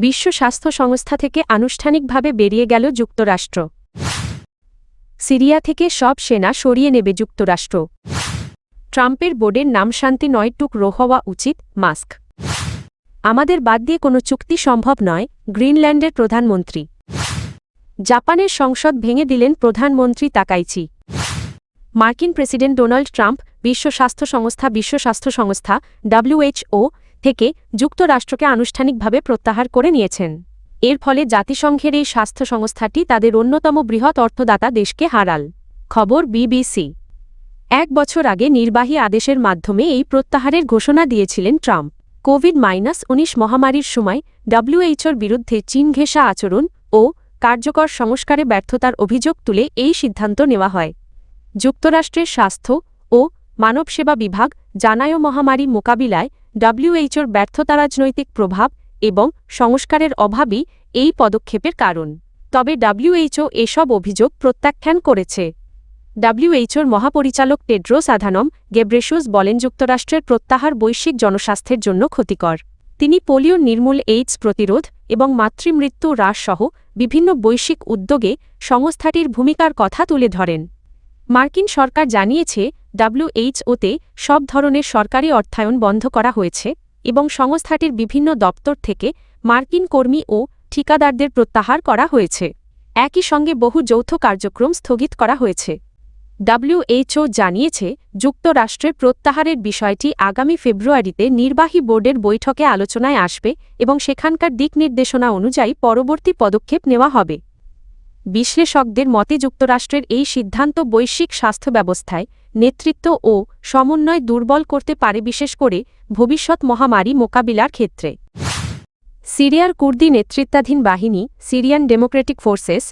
বিশ্ব স্বাস্থ্য সংস্থা থেকে আনুষ্ঠানিকভাবে বেরিয়ে গেল যুক্তরাষ্ট্র। সিরিয়া থেকে সব সেনা সরিয়ে নেবে যুক্তরাষ্ট্র। ট্রাম্পের বোর্ডের নাম শান্তি নয় টুকরো হওয়া উচিত মাস্ক। আমাদের বাদ দিয়ে কোনো চুক্তি সম্ভব নয়, গ্রিনল্যান্ডের প্রধানমন্ত্রী। জাপানের সংসদ ভেঙে দিলেন প্রধানমন্ত্রী তাকাইচি। মার্কিন প্রেসিডেন্ট ডোনাল্ড ট্রাম্প বিশ্ব স্বাস্থ্য সংস্থা WHO থেকে যুক্তরাষ্ট্রকে আনুষ্ঠানিকভাবে প্রত্যাহার করে নিয়েছেন। এর ফলে জাতিসংঘের এই স্বাস্থ্য সংস্থাটি তাদের অন্যতম বৃহৎ অর্থদাতা দেশকে হারাল। খবর BBC। 1 বছর আগে নির্বাহী আদেশের মাধ্যমে এই প্রত্যাহারের ঘোষণা দিয়েছিলেন ট্রাম্প। কোভিড-19 মহামারীর সময় WHOর বিরুদ্ধে চীন ঘেঁষা আচরণ ও কার্যকর সংস্কারে ব্যর্থতার অভিযোগ তুলে এই সিদ্ধান্ত নেওয়া হয়। যুক্তরাষ্ট্রের স্বাস্থ্য ও মানবসেবা বিভাগ জানায় মহামারী মোকাবিলায় WHOর ব্যর্থতা রাজনৈতিক প্রভাব এবং সংস্কারের অভাবই এই পদক্ষেপের কারণ। তবে WHO এসব অভিযোগ প্রত্যাখ্যান করেছে। WHOর মহাপরিচালক টেড্রোস আধানম গেব্রেসুস বলেন, যুক্তরাষ্ট্রের প্রত্যাহার বৈশ্বিক জনস্বাস্থ্যের জন্য ক্ষতিকর। তিনি পোলিও নির্মূল, এইডস প্রতিরোধ এবং মাতৃমৃত্যু হ্রাসসহ বিভিন্ন বৈশ্বিক উদ্যোগে সংস্থাটির ভূমিকার কথা তুলে ধরেন। মার্কিন সরকার জানিয়েছে, WHOতে সব ধরনের সরকারি অর্থায়ন বন্ধ করা হয়েছে এবং সংস্থাটির বিভিন্ন দপ্তর থেকে মার্কিন কর্মী ও ঠিকাদারদের প্রত্যাহার করা হয়েছে। একই সঙ্গে বহু যৌথ কার্যক্রম স্থগিত করা হয়েছে। WHO জানিয়েছে, যুক্তরাষ্ট্রের প্রত্যাহারের বিষয়টি আগামী ফেব্রুয়ারিতে নির্বাহী বোর্ডের বৈঠকে আলোচনায় আসবে এবং সেখানকার দিকনির্দেশনা অনুযায়ী পরবর্তী পদক্ষেপ নেওয়া হবে। বিশ্লেষকদের মতে, যুক্তরাষ্ট্রের এই সিদ্ধান্ত বৈশ্বিক স্বাস্থ্য ব্যবস্থায় নেতৃত্ব ও সমন্বয় দুর্বল করতে পারে, বিশেষ করে ভবিষ্যৎ মহামারী মোকাবিলার ক্ষেত্রে। সিরিয়ার কুর্দি নেতৃত্বাধীন বাহিনী সিরিয়ান ডেমোক্রেটিক ফোর্সেস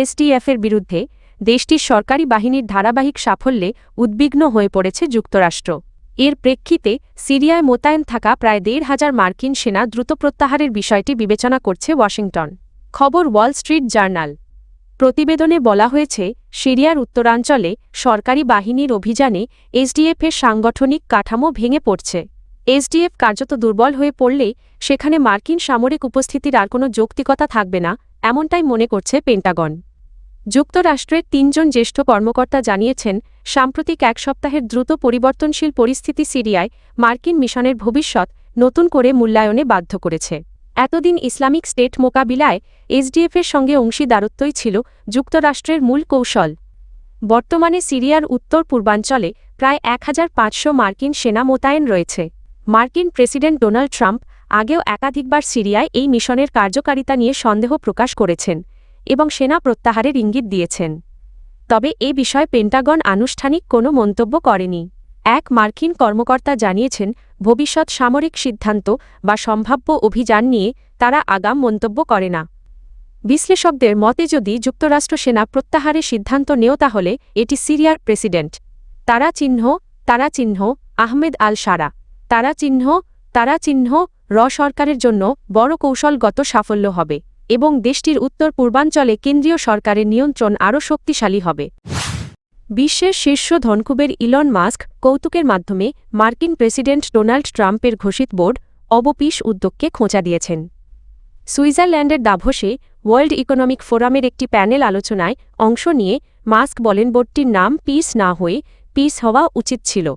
SDF-এর বিরুদ্ধে দেশটির সরকারি বাহিনীর ধারাবাহিক সাফল্যে উদ্বিগ্ন হয়ে পড়েছে যুক্তরাষ্ট্র। এর প্রেক্ষিতে সিরিয়ায় মোতায়েন থাকা প্রায় ১৫০০ মার্কিন সেনা দ্রুত প্রত্যাহারের বিষয়টি বিবেচনা করছে ওয়াশিংটন। খবর ওয়াল স্ট্রিট জার্নাল। প্রতিবেদনে বলা হয়েছে, সিরিয়ার উত্তরাঞ্চলে সরকারি বাহিনীর অভিযানে SDF-এর সাংগঠনিক কাঠামো ভেঙে পড়ছে। SDF কার্যত দুর্বল হয়ে পড়লে সেখানে মার্কিন সামরিক উপস্থিতির আর কোনো যৌক্তিকতা থাকবে না, এমনটাই মনে করছে পেন্টাগন। যুক্তরাষ্ট্রের ৩ জন জ্যেষ্ঠ কর্মকর্তা জানিয়েছেন, সাম্প্রতিক 1 সপ্তাহের দ্রুত পরিবর্তনশীল পরিস্থিতি সিরিয়ায় মার্কিন মিশনের ভবিষ্যৎ নতুন করে মূল্যায়নে বাধ্য করেছে। এতদিন ইসলামিক স্টেট মোকাবিলায় SDF-এর সঙ্গে অংশীদারত্বই ছিল যুক্তরাষ্ট্রের মূল কৌশল। বর্তমানে সিরিয়ার উত্তর পূর্বাঞ্চলে প্রায় ১৫০০ মার্কিন সেনা মোতায়েন রয়েছে। মার্কিন প্রেসিডেন্ট ডোনাল্ড ট্রাম্প আগেও একাধিকবার সিরিয়ায় এই মিশনের কার্যকারিতা নিয়ে সন্দেহ প্রকাশ করেছেন এবং সেনা প্রত্যাহারের ইঙ্গিত দিয়েছেন। তবে এ বিষয়ে পেন্টাগন আনুষ্ঠানিক কোনো মন্তব্য করেনি। এক মার্কিন কর্মকর্তা জানিয়েছেন, ভবিষ্যৎ সামরিক সিদ্ধান্ত বা সম্ভাব্য অভিযান নিয়ে তারা আগাম মন্তব্য করে না। বিশ্লেষকদের মতে, যদি যুক্তরাষ্ট্র সেনা প্রত্যাহারের সিদ্ধান্ত নেয় তাহলে এটি সিরিয়ার প্রেসিডেন্ট তারা চিহ্ন আহমেদ আল সারা তারা চিহ্ন সরকারের জন্য বড় কৌশলগত সাফল্য হবে এবং দেশটির উত্তর পূর্বাঞ্চলে কেন্দ্রীয় সরকারের নিয়ন্ত্রণ আরও শক্তিশালী হবে। বিশ্বের শীর্ষ ধনকুবের ইলন মাস্ক কৌতুকের মাধ্যমে মার্কিন প্রেসিডেন্ট ডোনাল্ড ট্রাম্পের ঘোষিত বোর্ড অব-পিস উদ্যোগকে খোঁচা দিয়েছেন। সুইজারল্যান্ডের দাভোসে ওয়ার্ল্ড ইকোনমিক ফোরামের একটি প্যানেল আলোচনায় অংশ নিয়ে মাস্ক বলেন, বোর্ডটির নাম পিস না হয়ে পিস হওয়া উচিত ছিল।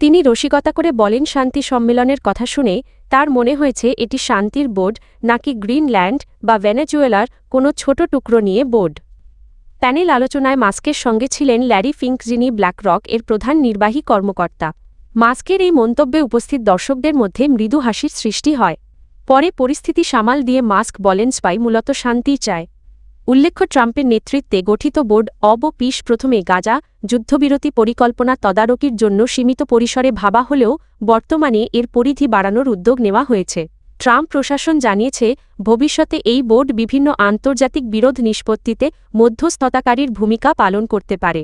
তিনি রসিকতা করে বলেন, শান্তি সম্মেলনের কথা শুনে তার মনে হয়েছে এটি শান্তির বোর্ড, নাকি গ্রিনল্যান্ড বা ভেনেজুয়েলার কোনো ছোট টুকরো নিয়ে বোর্ড। প্যানেল আলোচনায় মাস্কের সঙ্গে ছিলেন ল্যারি ফিঙ্ক, যিনি ব্ল্যাকরক এর প্রধান নির্বাহী কর্মকর্তা। মাস্কের এই মন্তব্যে উপস্থিত দর্শকদের মধ্যে মৃদু হাসির সৃষ্টি হয়। পরে পরিস্থিতি সামাল দিয়ে মাস্ক বলেন, স্পাই মূলত শান্তি চায়। উল্লেখ্য, ট্রাম্পের নেতৃত্বে গঠিত বোর্ড অব-পিস প্রথমে গাজা যুদ্ধবিরতি পরিকল্পনা তদারকির জন্য সীমিত পরিসরে ভাবা হলেও বর্তমানে এর পরিধি বাড়ানোর উদ্যোগ নেওয়া হয়েছে। ট্রাম্প প্রশাসন জানিয়েছে, ভবিষ্যতে এই বোর্ড বিভিন্ন আন্তর্জাতিক বিরোধ নিষ্পত্তিতে মধ্যস্থতাকারীর ভূমিকা পালন করতে পারে।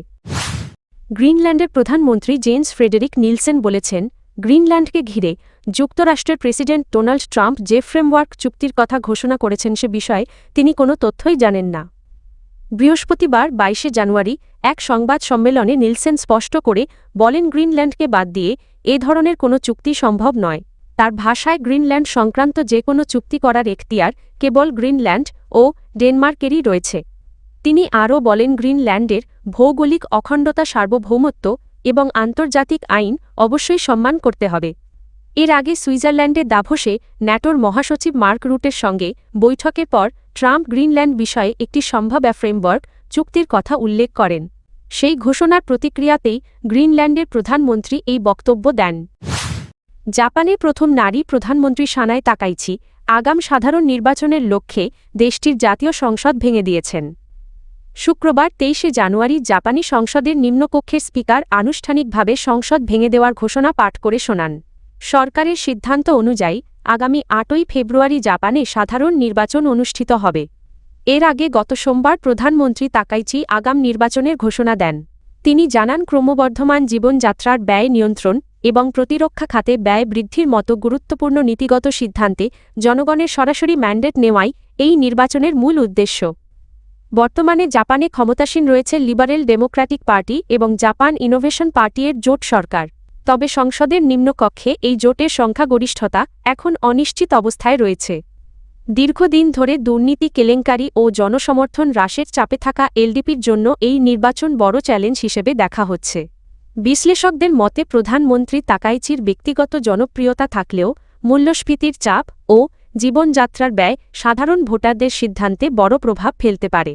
গ্রিনল্যান্ডের প্রধানমন্ত্রী জেন্স ফ্রেডেরিক নিলসেন বলেছেন, গ্রিনল্যান্ডকে ঘিরে যুক্তরাষ্ট্রের প্রেসিডেন্ট ডোনাল্ড ট্রাম্প যে ফ্রেমওয়ার্ক চুক্তির কথা ঘোষণা করেছেন সে বিষয়ে তিনি কোনো তথ্যই জানেন না। বৃহস্পতিবার ২২ জানুয়ারি এক সংবাদ সম্মেলনে নিলসেন স্পষ্ট করে বলেন, গ্রিনল্যান্ডকে বাদ দিয়ে এ ধরনের কোনো চুক্তি সম্ভব নয়। তার ভাষায় গ্রিনল্যান্ড সংক্রান্ত যে কোনো চুক্তি করার এখতিয়ার কেবল গ্রিনল্যান্ড ও ডেনমার্কেরই রয়েছে। তিনি আরও বলেন, গ্রিনল্যান্ডের ভৌগোলিক অখণ্ডতা, সার্বভৌমত্ব এবং আন্তর্জাতিক আইন অবশ্যই সম্মান করতে হবে। এর আগে সুইজারল্যান্ডের দাভোসে ন্যাটোর মহাসচিব মার্ক রুটের সঙ্গে বৈঠকের পর ট্রাম্প গ্রিনল্যান্ড বিষয়ে একটি সম্ভাব্য ফ্রেমওয়ার্ক চুক্তির কথা উল্লেখ করেন। সেই ঘোষণার প্রতিক্রিয়াতেই গ্রিনল্যান্ডের প্রধানমন্ত্রী এই বক্তব্য দেন। জাপানের প্রথম নারী প্রধানমন্ত্রী সানাই তাকাইচি আগাম সাধারণ নির্বাচনের লক্ষ্যে দেশটির জাতীয় সংসদ ভেঙে দিয়েছেন। শুক্রবার ২৩ জানুয়ারি জাপানি সংসদের নিম্নকক্ষের স্পিকার আনুষ্ঠানিকভাবে সংসদ ভেঙে দেওয়ার ঘোষণা পাঠ করে শোনান। সরকারের সিদ্ধান্ত অনুযায়ী আগামী ৮ই ফেব্রুয়ারি জাপানে সাধারণ নির্বাচন অনুষ্ঠিত হবে। এর আগে গত সোমবার প্রধানমন্ত্রী তাকাইচি আগাম নির্বাচনের ঘোষণা দেন। তিনি জানান, ক্রমবর্ধমান জীবনযাত্রার ব্যয় নিয়ন্ত্রণ এবং প্রতিরক্ষা খাতে ব্যয় বৃদ্ধির মতো গুরুত্বপূর্ণ নীতিগত সিদ্ধান্তে জনগণের সরাসরি ম্যান্ডেট নেওয়াই এই নির্বাচনের মূল উদ্দেশ্য। বর্তমানে জাপানে ক্ষমতাসীন রয়েছে লিবারেল ডেমোক্র্যাটিক পার্টি এবং জাপান ইনোভেশন পার্টি-এর জোট সরকার। তবে সংসদের নিম্নকক্ষে এই জোটের সংখ্যাগরিষ্ঠতা এখন অনিশ্চিত অবস্থায় রয়েছে। দীর্ঘদিন ধরে দুর্নীতি, কেলেঙ্কারি ও জনসমর্থন হ্রাসের চাপে থাকা এলডিপির জন্য এই নির্বাচন বড় চ্যালেঞ্জ হিসেবে দেখা হচ্ছে। বিশ্লেষকদের মতে প্রধানমন্ত্রী তাকাইচির ব্যক্তিগত জনপ্রিয়তা থাকলেও মূল্যস্ফীতির চাপ ও জীবনযাত্রার ব্যয় সাধারণ ভোটারদের সিদ্ধান্তে বড় প্রভাব ফেলতে পারে।